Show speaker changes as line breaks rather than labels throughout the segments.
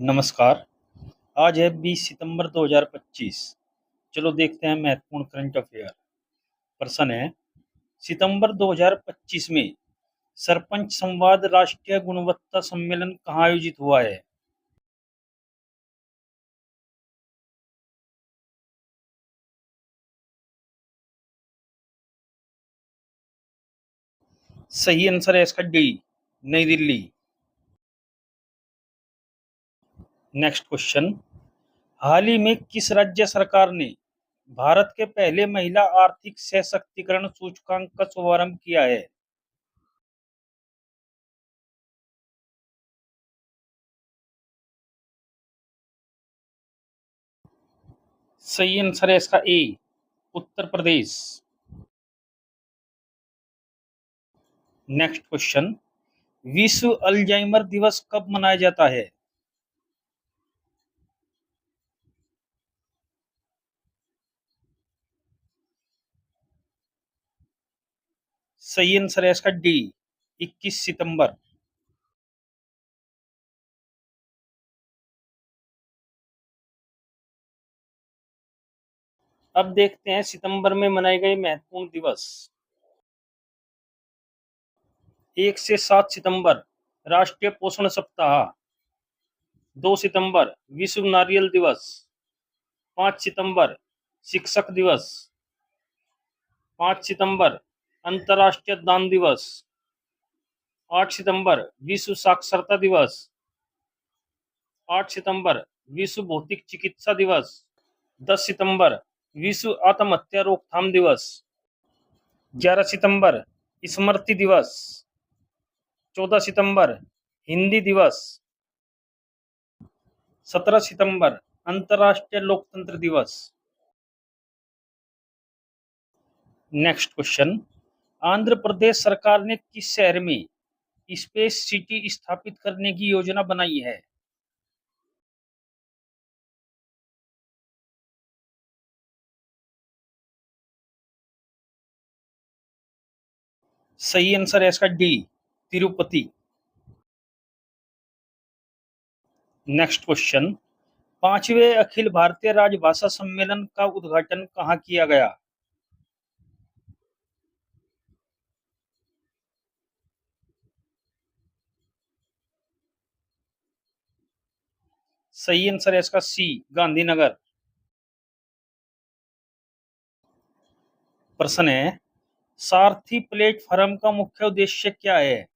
नमस्कार। आज है 20 सितंबर 2025। चलो देखते हैं महत्वपूर्ण करंट अफेयर। प्रश्न है, सितंबर 2025 में सरपंच संवाद राष्ट्रीय गुणवत्ता सम्मेलन कहाँ आयोजित हुआ है? सही आंसर है इसका डी, नई दिल्ली। नेक्स्ट क्वेश्चन, हाल ही में किस राज्य सरकार ने भारत के पहले महिला आर्थिक सशक्तिकरण सूचकांक का शुभारंभ किया है? सही आंसर है इसका ए, उत्तर प्रदेश। नेक्स्ट क्वेश्चन, विश्व अल्जाइमर दिवस कब मनाया जाता है? सही आंसर है इसका डी, 21 सितंबर। अब देखते हैं सितंबर में मनाए गए महत्वपूर्ण दिवस। 1 से 7 सितंबर राष्ट्रीय पोषण सप्ताह। 2 सितंबर विश्व नारियल दिवस। 5 सितंबर शिक्षक दिवस। 5 सितंबर अंतर्राष्ट्रीय दान दिवस। 8 सितंबर विश्व साक्षरता दिवस। 8 सितंबर विश्व भौतिक चिकित्सा दिवस। 10 सितंबर विश्व आत्महत्या रोकथाम दिवस। 11 सितंबर स्मृति दिवस। 14 सितंबर हिंदी दिवस। 17 सितंबर अंतर्राष्ट्रीय लोकतंत्र दिवस। नेक्स्ट क्वेश्चन, आंध्र प्रदेश सरकार ने किस शहर में स्पेस सिटी स्थापित करने की योजना बनाई है? सही आंसर है इसका डी, तिरुपति। नेक्स्ट क्वेश्चन, 5वें अखिल भारतीय राजभाषा सम्मेलन का उद्घाटन कहाँ किया गया? सही आंसर है इसका सी, गांधीनगर। प्रश्न है, सारथी प्लेटफॉर्म का मुख्य उद्देश्य क्या है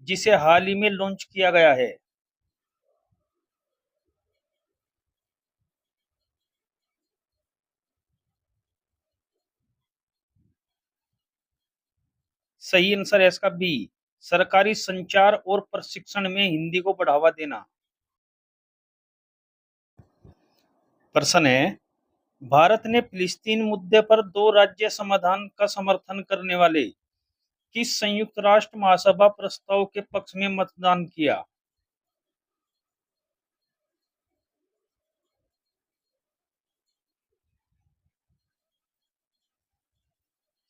जिसे हाल ही में लॉन्च किया गया है? सही आंसर है इसका बी, सरकारी संचार और प्रशिक्षण में हिंदी को बढ़ावा देना। प्रश्न है, भारत ने फिलिस्तीन मुद्दे पर दो राज्य समाधान का समर्थन करने वाले किस संयुक्त राष्ट्र महासभा प्रस्ताव के पक्ष में मतदान किया?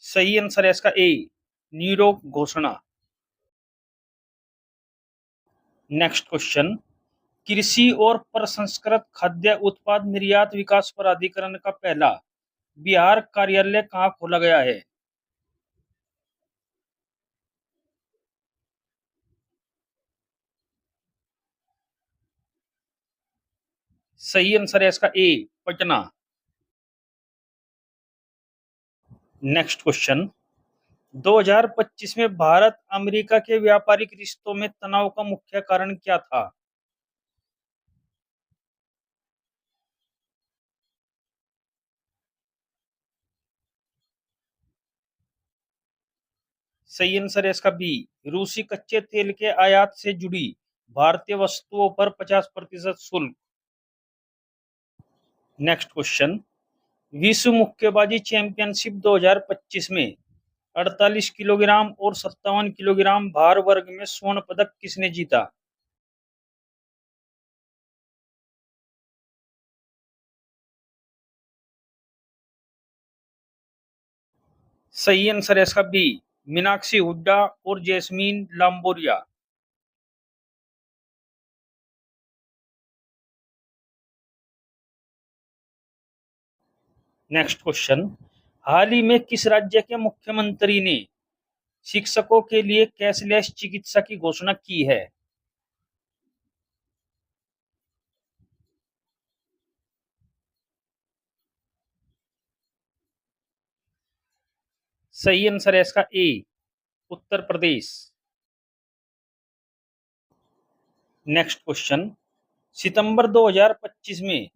सही आंसर है इसका ए, न्यूयॉर्क घोषणा। नेक्स्ट क्वेश्चन, कृषि और प्रसंस्कृत खाद्य उत्पाद निर्यात विकास प्राधिकरण का पहला बिहार कार्यालय कहाँ खोला गया है? सही आंसर है इसका ए, पटना। नेक्स्ट क्वेश्चन, 2025 में भारत अमेरिका के व्यापारिक रिश्तों में तनाव का मुख्य कारण क्या था? सही आंसर है इसका बी, रूसी कच्चे तेल के आयात से जुड़ी भारतीय वस्तुओं पर 50% शुल्क। नेक्स्ट क्वेश्चन, विश्व मुक्केबाजी चैंपियनशिप 2025 में 48 किलोग्राम और 57 किलोग्राम भार वर्ग में स्वर्ण पदक किसने जीता? सही आंसर है इसका बी, मीनाक्षी हुड्डा और जैस्मीन लांबोरिया। नेक्स्ट क्वेश्चन, हाल ही में किस राज्य के मुख्यमंत्री ने शिक्षकों के लिए कैशलेस चिकित्सा की घोषणा की है? सही आंसर है इसका ए, उत्तर प्रदेश। नेक्स्ट क्वेश्चन, सितंबर 2025 में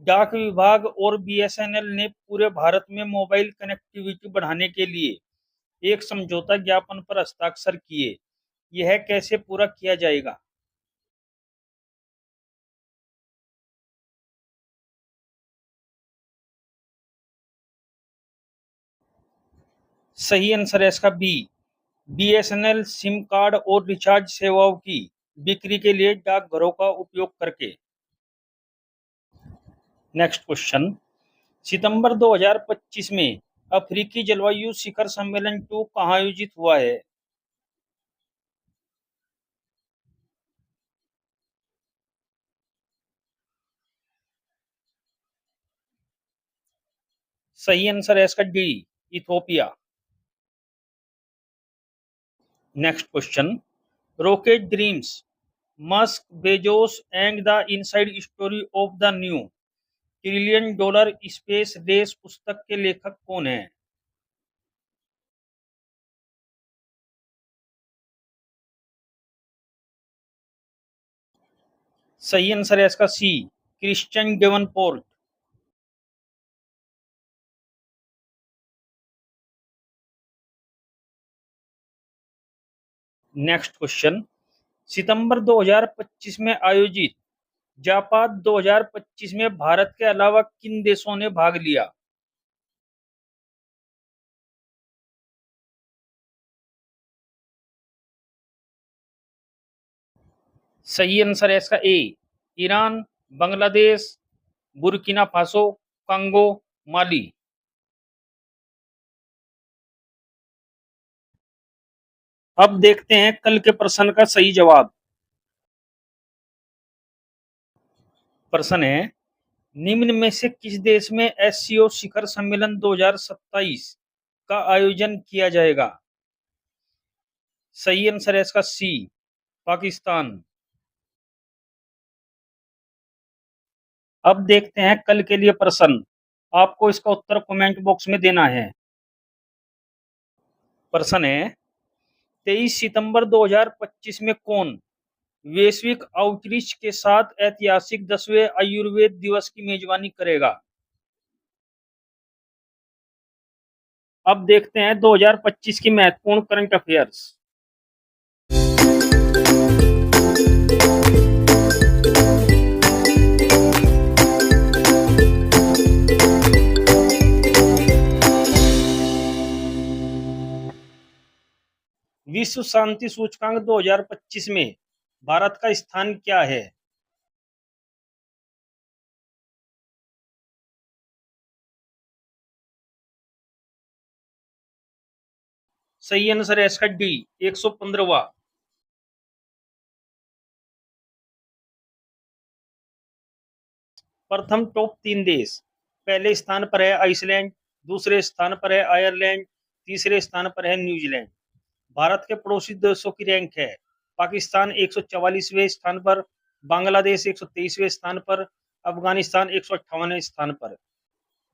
डाक विभाग और बीएसएनएल ने पूरे भारत में मोबाइल कनेक्टिविटी बढ़ाने के लिए एक समझौता ज्ञापन पर हस्ताक्षर किए। यह कैसे पूरा किया जाएगा? सही आंसर है इसका बी, बीएसएनएल सिम कार्ड और रिचार्ज सेवाओं की बिक्री के लिए डाकघरों का उपयोग करके। नेक्स्ट क्वेश्चन, सितंबर 2025 में अफ्रीकी जलवायु शिखर सम्मेलन 2 कहाँ आयोजित हुआ है? सही आंसर है इसका D, Ethiopia. Next question, rocket dreams, Musk, Bezos and the inside story of the new trillion dollar space race पुस्तक के लेखक कौन है? सही आंसर है इसका C, Christian Davenport. Next question, सितंबर 2025 में आयोजित जापात 2025 में भारत के अलावा किन देशों ने भाग लिया? सही आंसर है इसका A, Iran, Bangladesh, Burkina Faso, Congo, Mali. अब देखते हैं कल के प्रश्न का सही जवाब। प्रश्न है, निम्न में से किस देश में एससीओ शिखर सम्मेलन 2027 का आयोजन किया जाएगा? सही आंसर है इसका सी, पाकिस्तान। अब देखते हैं कल के लिए प्रश्न, आपको इसका उत्तर कमेंट बॉक्स में देना है। प्रश्न है, 23 सितंबर 2025 में कौन वैश्विक आउटरीच के साथ ऐतिहासिक 10वें आयुर्वेद दिवस की मेजबानी करेगा? अब देखते हैं 2025 की महत्वपूर्ण करंट अफेयर्स। विश्व शांति सूचकांक 2025 में भारत का स्थान क्या है? सही आंसर है इसका डी, 115वां। प्रथम टॉप 3 देश, पहले स्थान पर है आइसलैंड, दूसरे स्थान पर है आयरलैंड, तीसरे स्थान पर है न्यूजीलैंड। भारत के पड़ोसी देशों की रैंक है, पाकिस्तान 144वें स्थान पर, बांग्लादेश 123वें स्थान पर, अफगानिस्तान 158वें स्थान पर।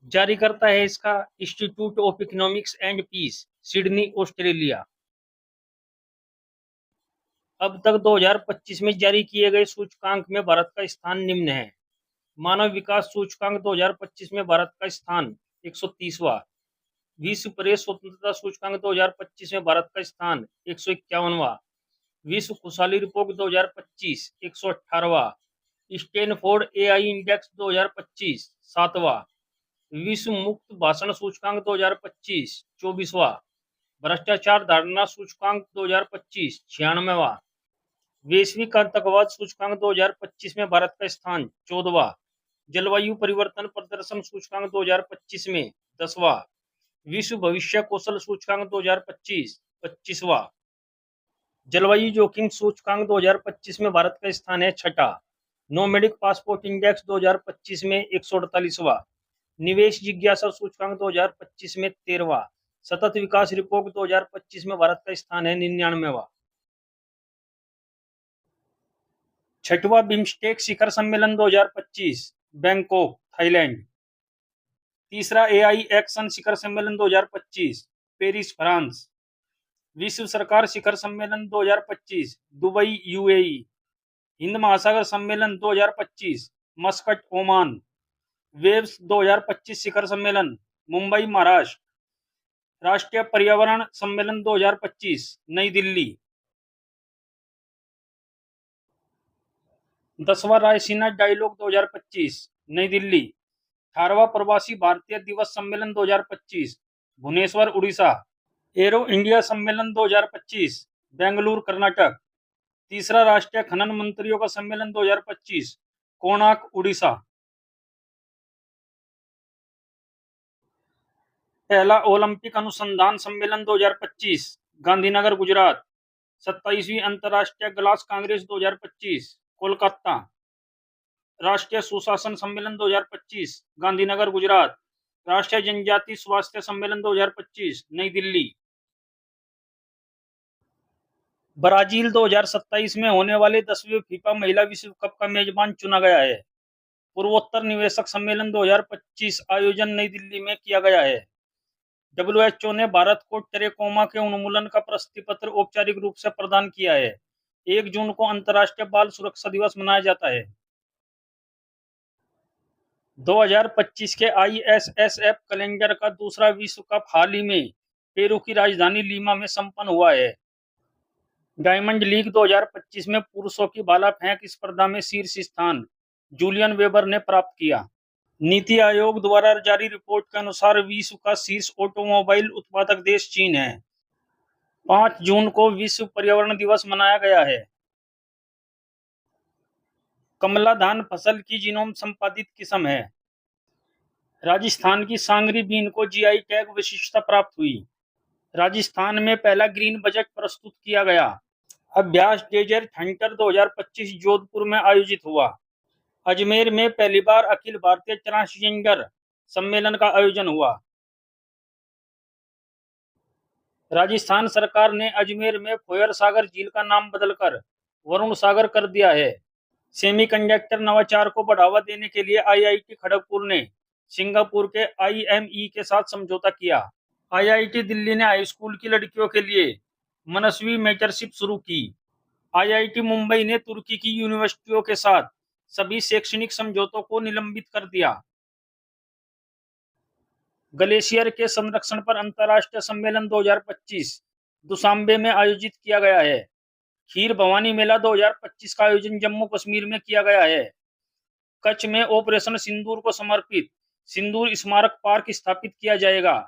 जारी करता है इसका Institute of Economics and Peace, Sydney, Australia. अब तक 2025 में जारी किए गए सूचकांक में भारत का स्थान निम्न है। मानव विकास सूचकांक 2025 में भारत का स्थान 130वां, विश्व प्रेस स्वतंत्रता सूचकांक 2025 में भारत का स्थान 151वां, विश्व खुशहाली रिपोर्ट 2025 118वां, स्टैनफोर्ड एआई इंडेक्स 2025 7वां, विश्व मुक्त भाषण सूचकांक 2025 24वां, भ्रष्टाचार धारणा सूचकांक 2025 96वां, वैश्विक आतंकवाद सूचकांक 2025 में भारत का स्थान 14वां, जलवायु परिवर्तन प्रदर्शन सूचकांक 2025 में 10वां, विश्व भविष्य कौशल सूचकांक 2025 25वां, जलवायु जोखिम सूचकांक 2025 में भारत का स्थान है 6ठा, नोमैडिक पासपोर्ट इंडेक्स 2025 में 148वां, निवेश जिज्ञासा सूचकांक 2025 में 13वां। सतत विकास रिपोर्ट 2025 में भारत का स्थान है 99वां। छठवां बिम्स्टेक शिखर सम्मेलन 2025 बैंकॉक थाईलैंड। तीसरा एआई एक्शन शिखर सम्मेलन 2025 पेरिस फ्रांस। विश्व सरकार शिखर सम्मेलन 2025 दुबई यूएई। हिंद महासागर सम्मेलन 2025 मस्कट ओमान। वेव्स 2025 शिखर सम्मेलन मुंबई महाराष्ट्र। राष्ट्रीय पर्यावरण सम्मेलन 2025 नई दिल्ली। 10वां रायसीना डायलॉग 2025 नई दिल्ली। 18वां प्रवासी भारतीय दिवस सम्मेलन 2025 भुवनेश्वर उड़ीसा। एरो इंडिया सम्मेलन 2025 बेंगलुरु कर्नाटक। तीसरा राष्ट्रीय खनन मंत्रियों का सम्मेलन 2025 कोणार्क उड़ीसा। पहला ओलंपिक अनुसंधान सम्मेलन 2025 गांधीनगर गुजरात। 27वीं अंतर्राष्ट्रीय ग्लास कांग्रेस 2025 कोलकाता। राष्ट्रीय सुशासन सम्मेलन 2025 गांधीनगर गुजरात। राष्ट्रीय जनजाति स्वास्थ्य सम्मेलन 2025 नई दिल्ली। ब्राजील 2027 में होने वाले 10वें फीफा महिला विश्व कप का मेजबान चुना गया है। पूर्वोत्तर निवेशक सम्मेलन 2025 आयोजन नई दिल्ली में किया गया है। डब्ल्यूएचओ ने भारत को ट्रेकोमा के उन्मूलन का प्रशस्ति पत्र औपचारिक रूप से प्रदान किया है। 1 जून को अंतर्राष्ट्रीय बाल सुरक्षा दिवस मनाया जाता है। 2025 के आईएसएसएफ कैलेंडर का दूसरा विश्व कप हाल ही में पेरू की राजधानी लीमा में संपन्न हुआ है। डायमंड लीग 2025 में पुरुषों की भाला फेंक स्पर्धा में शीर्ष स्थान जूलियन वेबर ने प्राप्त किया। नीति आयोग द्वारा जारी रिपोर्ट के अनुसार विश्व का शीर्ष ऑटोमोबाइल उत्पादक देश चीन है। 5 जून को विश्व पर्यावरण दिवस मनाया गया है। कमला धान फसल की जीनोम संपादित किस्म है। राजस्थान की सांगरी बीन को जीआई टैग विशिष्टता प्राप्त हुई। राजस्थान में पहला ग्रीन बजट प्रस्तुत किया गया। अभ्यास डेजर्ट हंटर 2025 जोधपुर में आयोजित हुआ। अजमेर में पहली बार अखिल भारतीय ट्रांसजेंडर सम्मेलन का आयोजन हुआ। राजस्थान सरकार ने अजमेर में फोयर सागर झील का नाम बदलकर वरुण सागर कर दिया है। सेमीकंडक्टर नवाचार को बढ़ावा देने के लिए आईआईटी खड़गपुर ने सिंगापुर के आईएमई के साथ समझौता किया। आईआईटी दिल्ली ने हाई स्कूल की लड़कियों के लिए मनस्वी मेंटरशिप शुरू की। आईआईटी मुंबई ने तुर्की की यूनिवर्सिटियों के साथ सभी शैक्षणिक समझौतों को निलंबित कर दिया। ग्लेशियर के संरक्षण पर अंतर्राष्ट्रीय सम्मेलन 2025 दुशांबे में आयोजित किया गया है। खीर भवानी मेला 2025 का आयोजन जम्मू कश्मीर में किया गया है। कच्छ में ऑपरेशन सिंदूर को समर्पित सिंदूर स्मारक पार्क स्थापित किया जाएगा।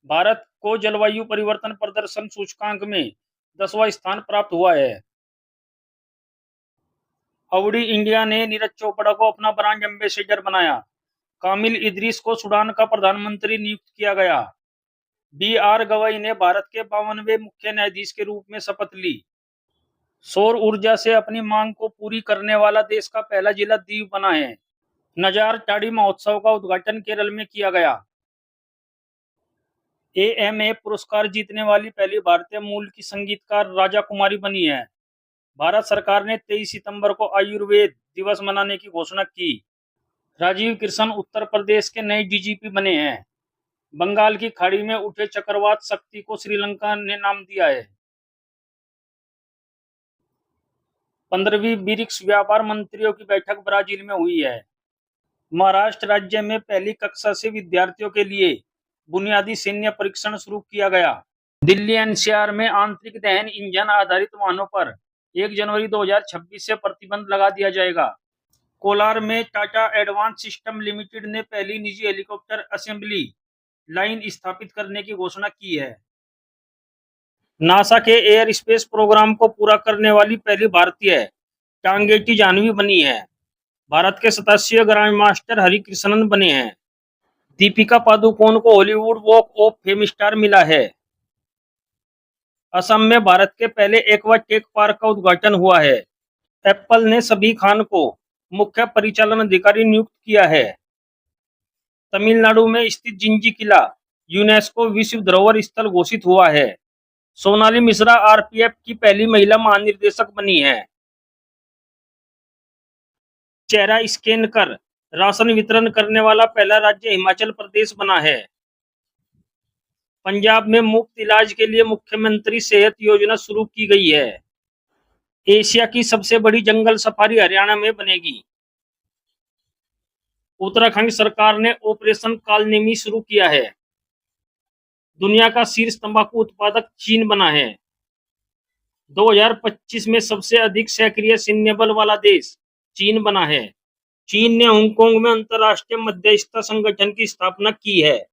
भारत को जलवायु परिवर्तन प्रदर्शन सूचकांक में 10वां स्थान प्राप्त हुआ है। अवडी इंडिया ने नीरज चोपड़ा को अपना ब्रांड एम्बेसडर बनाया। कामिल इदरीस को सूडान का प्रधानमंत्री नियुक्त किया गया। बी.आर. गवई ने भारत के 52वें मुख्य न्यायाधीश के रूप में शपथ ली। सौर ऊर्जा से अपनी मांग को पूरी करने वाला देश का पहला जिला दीव बना है। नजार टाड़ी महोत्सव का उद्घाटन केरल में किया गया। एएमए पुरस्कार जीतने वाली पहली भारतीय मूल की संगीतकार राजा कुमारी बनी है। भारत सरकार ने 23 सितंबर को आयुर्वेद दिवस मनाने की घोषणा की। राजीव कृष्ण उत्तर प्रदेश के नए डीजीपी बने हैं। बंगाल की खाड़ी में उठे चक्रवात शक्ति को श्रीलंका ने नाम दिया है। 15वीं ब्रिक्स व्यापार मंत्रियों की बैठक ब्राजील में हुई है। महाराष्ट्र राज्य में पहली कक्षा से विद्यार्थियों के लिए बुनियादी सैन्य परीक्षण शुरू किया गया। दिल्ली एनसीआर में आंतरिक दहन इंजन आधारित वाहनों पर 1 जनवरी 2026 से प्रतिबंध लगा दिया जाएगा। कोलार में टाटा एडवांस सिस्टम लिमिटेड ने पहली निजी हेलीकॉप्टर असेंबली लाइन स्थापित करने की घोषणा की है। नासा के एयर स्पेस प्रोग्राम को पूरा करने वाली पहली भारतीय टांगेटी जाह्नवी बनी है। भारत के 87वें ग्रैंडमास्टर हरिकृष्णन बने हैं। दीपिका पादुकोण को Hollywood walk of fame star मिला है। असम में भारत के पहले एक्वा टेक पार्क का उद्घाटन हुआ है। एप्पल ने सभी खान को मुख्य परिचालन अधिकारी नियुक्त किया है। तमिलनाडु में स्थित जिंजी किला यूनेस्को विश्व धरोहर स्थल घोषित हुआ है। सोनाली मिश्रा आरपीएफ की पहली महिला महानिदेशक बनी है। चेहरा स्कैन कर राशन वितरण करने वाला पहला राज्य हिमाचल प्रदेश बना है। पंजाब में मुफ्त इलाज के लिए मुख्यमंत्री सेहत योजना शुरू की गई है। एशिया की सबसे बड़ी जंगल सफारी हरियाणा में बनेगी। उत्तराखंड सरकार ने ऑपरेशन कालनेमी शुरू किया है। दुनिया का शीर्ष तंबाकू उत्पादक चीन बना है। 2025 में सबसे अधिक सक्रिय सैन्य बल वाला देश चीन बना है। चीन ने हांगकांग में अंतर्राष्ट्रीय मध्यस्थता संगठन की स्थापना की है।